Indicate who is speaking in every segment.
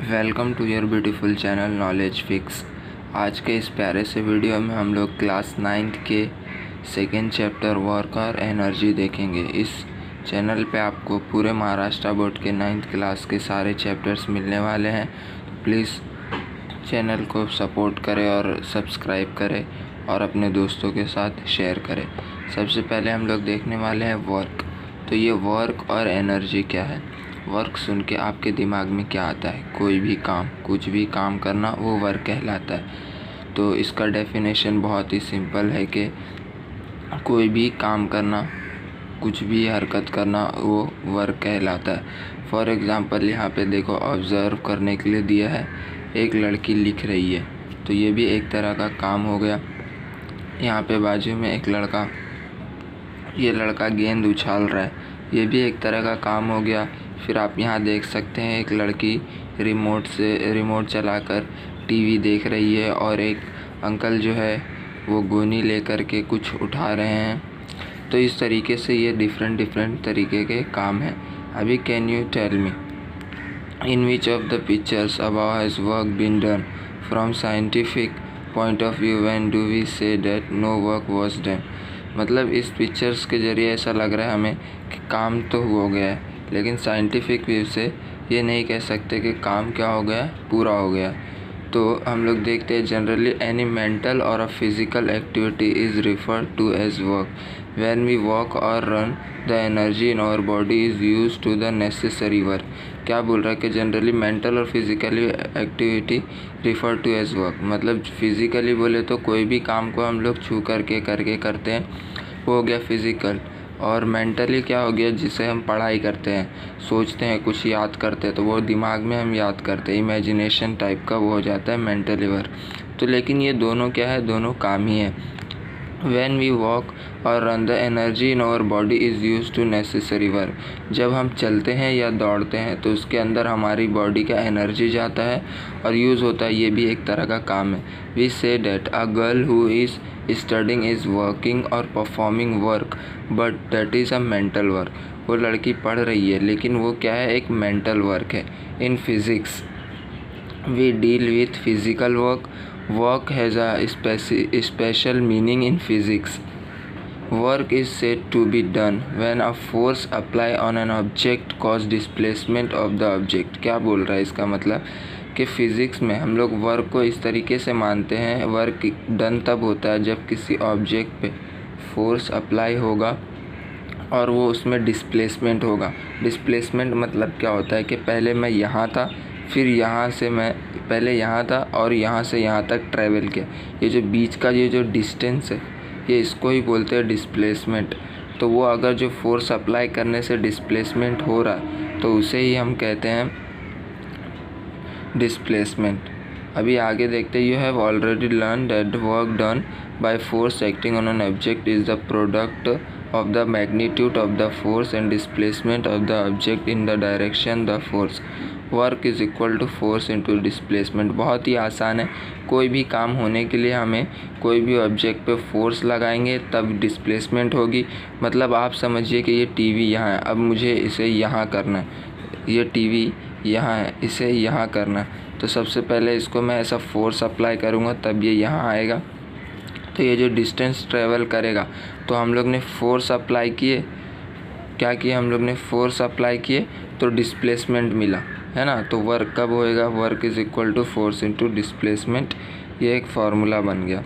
Speaker 1: Welcome to your beautiful channel knowledge fix. आज के इस प्यारे से वीडियो में हम लोग क्लास 9th के सेकेंड चैप्टर वर्क और एनर्जी देखेंगे। इस चैनल पे आपको पूरे महाराष्ट्र बोर्ड के 9th क्लास के सारे चैप्टर्स मिलने वाले हैं। तो प्लीज़ चैनल को सपोर्ट करें और सब्सक्राइब करें और अपने दोस्तों के साथ शेयर करें। सबसे पहले हम लोग देखने वाले हैं वर्क। तो ये वर्क और एनर्जी क्या है। वर्क सुन के आपके दिमाग में क्या आता है? कोई भी काम, कुछ भी काम करना, वो वर्क कहलाता है। तो इसका डेफिनेशन बहुत ही सिंपल है कि कोई भी काम करना, कुछ भी हरकत करना, वो वर्क कहलाता है। फॉर एग्ज़ाम्पल यहाँ पे देखो, ऑब्ज़र्व करने के लिए दिया है, एक लड़की लिख रही है, तो ये भी एक तरह का काम हो गया। यहाँ पे बाजू में एक लड़का, ये लड़का गेंद उछाल रहा है, ये भी एक तरह का काम हो गया। फिर आप यहाँ देख सकते हैं एक लड़की रिमोट चलाकर टीवी देख रही है और एक अंकल जो है वो गोनी लेकर के कुछ उठा रहे हैं। तो इस तरीके से ये डिफरेंट तरीके के काम हैं। अभी can you tell me in which of the pictures above has work been done from scientific point of view when do we say that no work was done. मतलब इस पिक्चर्स के ज़रिए ऐसा लग रहा है हमें कि काम तो हो गया है, लेकिन साइंटिफिक व्यू से ये नहीं कह सकते कि काम क्या हो गया, पूरा हो गया। तो हम लोग देखते हैं जनरली एनी मेंटल और a physical activity is referred to as work. When we walk और run the energy in our body is use to the necessary work. क्या बोल रहा है कि जनरली मेंटल और physically activity refer to as work. मतलब physically बोले तो कोई भी काम को हम लोग छू करके करते हैं, वो हो गया फिज़िकल। और मेंटली क्या हो गया, जिसे हम पढ़ाई करते हैं, सोचते हैं, कुछ याद करते हैं, तो वो दिमाग में हम याद करते हैं, इमेजिनेशन टाइप का वो हो जाता है मेंटली वर्क। तो लेकिन ये दोनों क्या है, दोनों काम ही है। When we walk और run the energy in our body is used to necessary work। जब हम चलते हैं या दौड़ते हैं तो उसके अंदर हमारी बॉडी का एनर्जी जाता है और यूज़ होता है, ये भी एक तरह का काम है। We say that a girl who is studying is working or performing work but that is a mental work। वो लड़की पढ़ रही है लेकिन वो क्या है, एक मेंटल वर्क है। In physics we deal with physical work। Work has a special meaning in physics। Work is said to be done when a force applied on an object cause displacement of the object। क्या बोल रहा है इसका मतलब कि physics में हम लोग वर्क को इस तरीके से मानते हैं, वर्क डन तब होता है जब किसी ऑब्जेक्ट पे फोर्स अप्लाई होगा और वो उसमें डिस्प्लेसमेंट होगा। डिस्प्लेसमेंट मतलब क्या होता है कि पहले मैं यहाँ था, फिर यहाँ से मैं पहले यहाँ था और यहाँ से यहाँ तक ट्रैवल किया। ये जो बीच का ये जो डिस्टेंस है, ये इसको ही बोलते हैं डिस्प्लेसमेंट। तो वो अगर जो फोर्स अप्लाई करने से डिस्प्लेसमेंट हो रहा है तो उसे ही हम कहते हैं डिस्प्लेसमेंट। अभी आगे देखते हैं। You have already learn that work done by force acting on an object is the product of the magnitude of the force and displacement of the object in the direction the force work is equal to force into displacement। बहुत ही आसान है। कोई भी काम होने के लिए हमें कोई भी ऑब्जेक्ट पे फोर्स लगाएंगे तब डिस्प्लेसमेंट होगी। मतलब आप समझिए कि ये टीवी यहाँ है, अब मुझे इसे यहाँ करना है, ये टीवी यहाँ है, इसे यहाँ करना है, तो सबसे पहले इसको मैं ऐसा फोर्स अप्लाई करूँगा तब ये यहाँ आएगा। तो ये जो डिस्टेंस ट्रेवल करेगा, तो हम लोग ने फोर्स अप्लाई किए, क्या किया हम लोग ने, फोर्स अप्लाई किए तो डिस्प्लेसमेंट मिला, है ना। तो वर्क कब होएगा, work is equal to force into displacement. ये एक फार्मूला बन गया।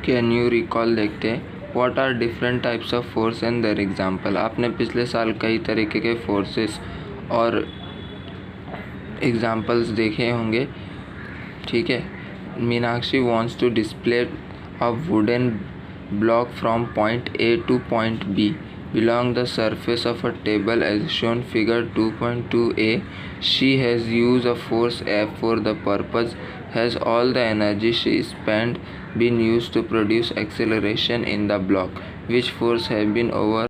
Speaker 1: कैन यू रिकॉल देखते हैं, what are different types of force and their example. आपने पिछले साल कई तरीके के फोर्सेस और एग्जांपल्स देखे होंगे, ठीक है। Meenakshi wants to display a wooden block from point A to point B along the surface of a table as shown figure 2.2a. She has used a force F for the purpose. Has all the energy she spent been used to produce acceleration in the block? Which force have been over